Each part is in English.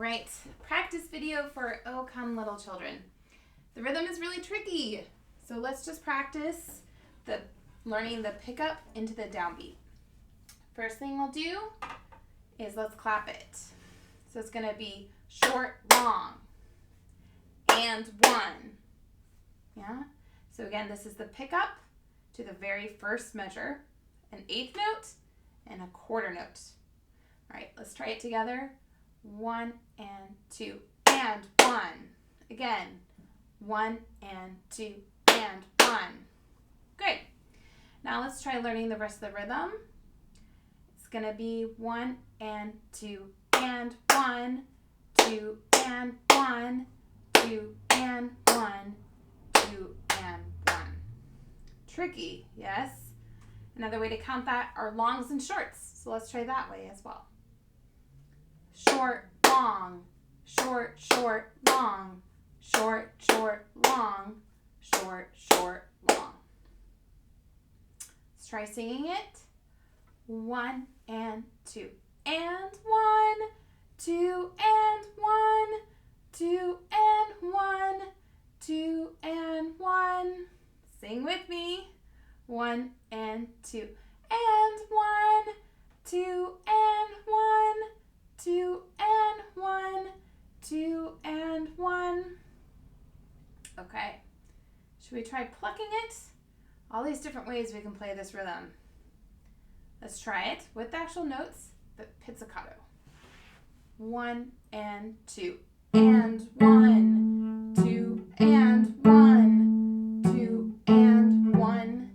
right, practice video for Oh Come Little Children. The rhythm is really tricky, so let's just practice learning the pickup into the downbeat. First thing we'll do is let's clap it. So it's going to be short, long, and one. Yeah? So again, this is the pickup to the very first measure, an eighth note and a quarter note. All right, let's try it together. 1 and 2 and 1. Again, 1 and 2 and 1. Great. Now let's try learning the rest of the rhythm. It's going to be 1 and 2 and 1, 2 and 1, 2 and 1, 2 and 1. Tricky, yes? Another way to count that are longs and shorts. So let's try that way as well. Short, long, short, short, long, short, short, long, short, short, long. Let's try singing it. 1 and 2 and 1, 2 and 1, 2 and 1, 2 and 1. Sing with me. 1 and 2 and 1, 2 and 1, 2 and 1, 2 and 1. Okay, should we try plucking it? All these different ways we can play this rhythm. Let's try it with the actual notes, but pizzicato. 1 and 2 and 1, 2 and 1, 2 and 1,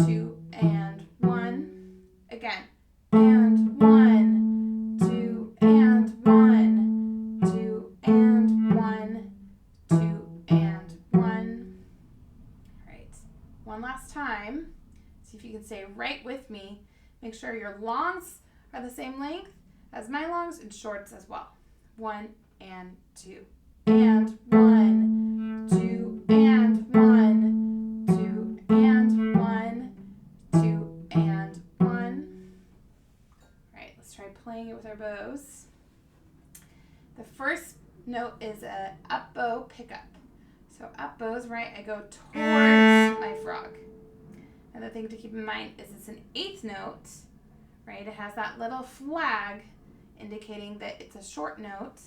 2 and 1. Again, and 1, 2 and 1, 2 and 1, 2 and 1. All right, one last time. See if you can say right with me. Make sure your longs are the same length as my longs and shorts as well. 1 and 2 and 1, 2 and 1, 2 and 1, 2 and 1. All right, let's try playing it with our bows. The first note is a up bow pickup. So up bows, right, I go towards my frog. Another thing to keep in mind is it's an eighth note, right? It has that little flag indicating that it's a short note.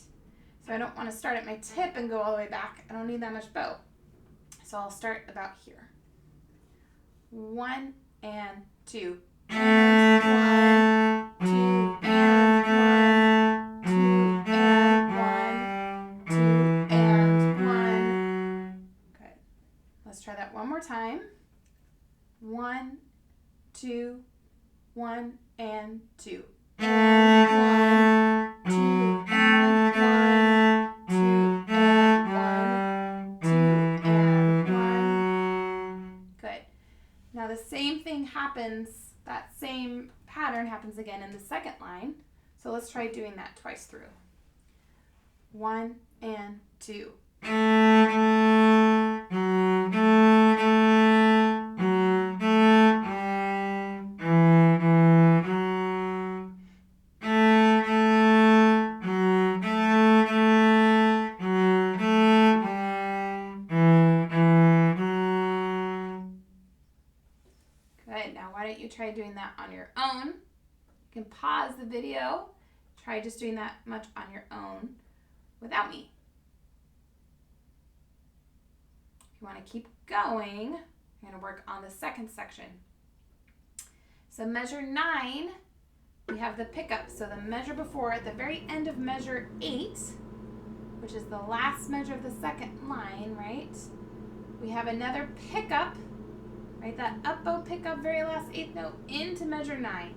So I don't want to start at my tip and go all the way back. I don't need that much bow. So I'll start about here. 1 and 2 and 1, 2 and 1, 2 and 1, 2 and 1. Good. Let's try that one more time. 1, 2, 1 and 2 and 1, 2 and 1, 2 and 1, 2 and 1. Good. Now the same thing happens, that same pattern happens again in the second line. So let's try doing that twice through. 1 and 2. Good. Now why don't you try doing that on your own? You can pause the video. Try just doing that much on your own without me. If you want to keep going, you're going to work on the second section. So measure 9, we have the pickup. So the measure before, at the very end of measure 8, which is the last measure of the second line, right? We have another pickup, right? That up bow pickup, very last eighth note into measure 9.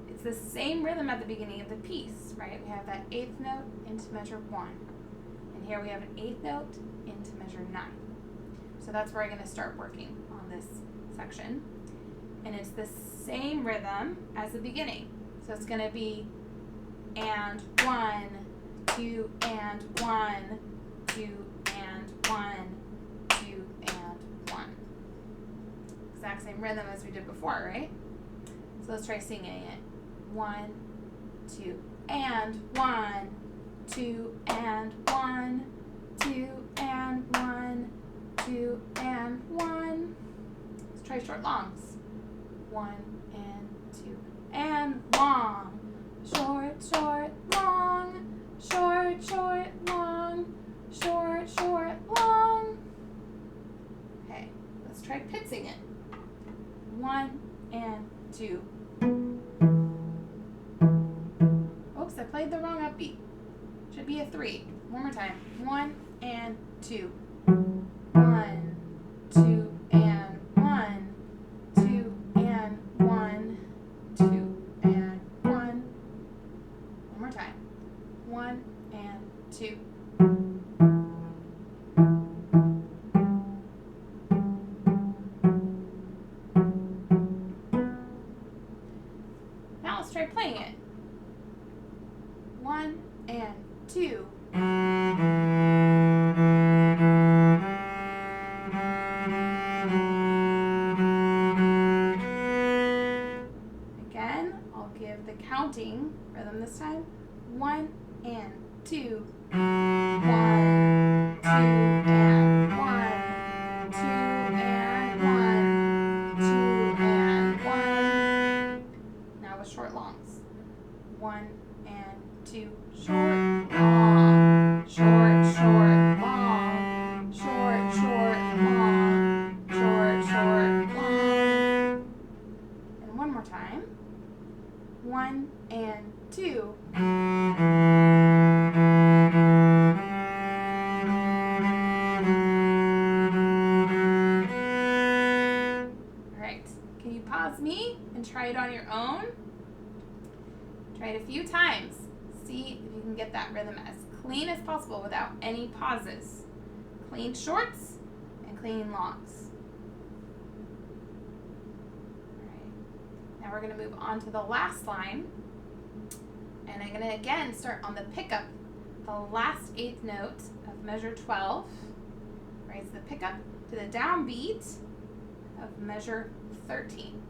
It's the same rhythm at the beginning of the piece, right? We have that eighth note into measure 1. And here we have an eighth note into measure 9. So that's where I'm going to start working on this section. And it's the same rhythm as the beginning. So it's going to be and 1, 2 and 1, 2 and 1, 2 and 1. Exact same rhythm as we did before, right? So let's try singing it. 1, 2, and 1, 2 and 1, 2 and 1, 2 and 1. Let's try short longs. 1 and 2 and long. Short, short, long. Short, short, long. Short, short, long. Okay, let's try pitsing it. 1 and 2. Oops, I played the wrong upbeat. Should be a 3. One more time. 1 and 2. 1, 2 and 1. 2 and 1. 2 and 1. One more time. 1 and 2. Now let's try playing it. 1 and 2. Again, I'll give the counting rhythm this time. 1 and 2. 1, 2 and 1. 2 and 1. 2 and 1. Now with short longs. 1 and 2. Short, long. Short, short, long. Short, short, long. Short, short, long. And one more time. 1 and 2. Alright, can you pause me and try it on your own? Try it a few times. See if you can get that rhythm as clean as possible without any pauses. Clean shorts and clean longs. Alright, now we're going to move on to the last line. And I'm going to again start on the pickup, the last eighth note of measure 12. Raise the pickup to the downbeat of measure 13.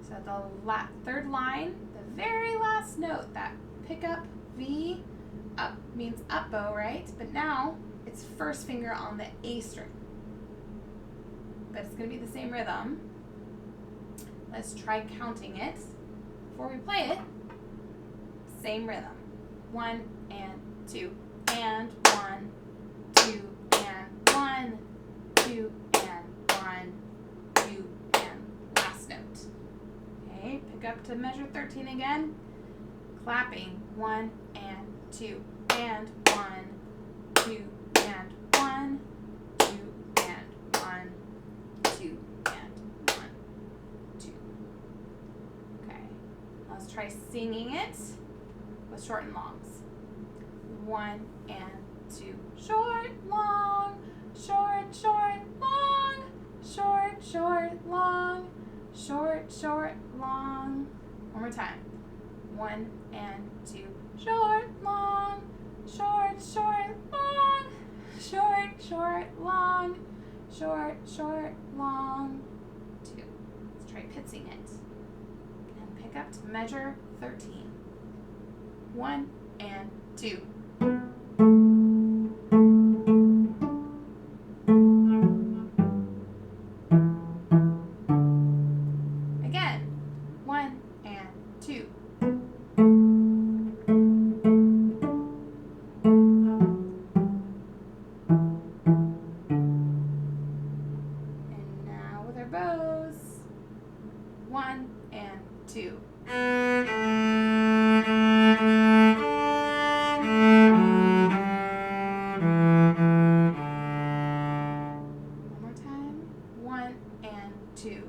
So the third line, the very last note, that pickup V, up means up bow, right? But now it's first finger on the A string. But it's going to be the same rhythm. Let's try counting it. Before we play it, same rhythm. 1 and 2 and 1, 2 and 1, 2 and 1, 2 and last note. Okay, pick up to measure 13 again. Clapping 1 and 2 and 1, 2 and 1, 2 and 1, 2 and 1, 2. Okay, let's try singing it with short and longs. 1 and 2. Short, long, short, short, long, short, short, long, short, short, long. One more time. 1 and 2. Short, long, short, short, long, short, short, long, short, short, long. 2. Let's try pitsing it. And pick up to measure 13. 1 and 2. Again, 1 and 2. And now with our bows. 1 and 2. One more time. 1 and 2.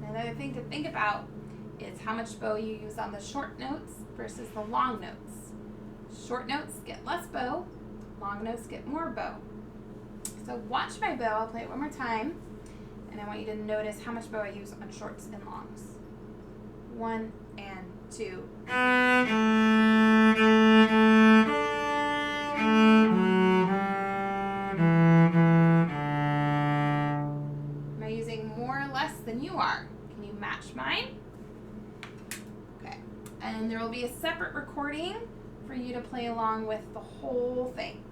Another thing to think about is how much bow you use on the short notes versus the long notes. Short notes get less bow, long notes get more bow. So watch my bow, I'll play it one more time, and I want you to notice how much bow I use on shorts and longs. 1 and 2. than you are. Can you match mine? Okay. And there will be a separate recording for you to play along with the whole thing.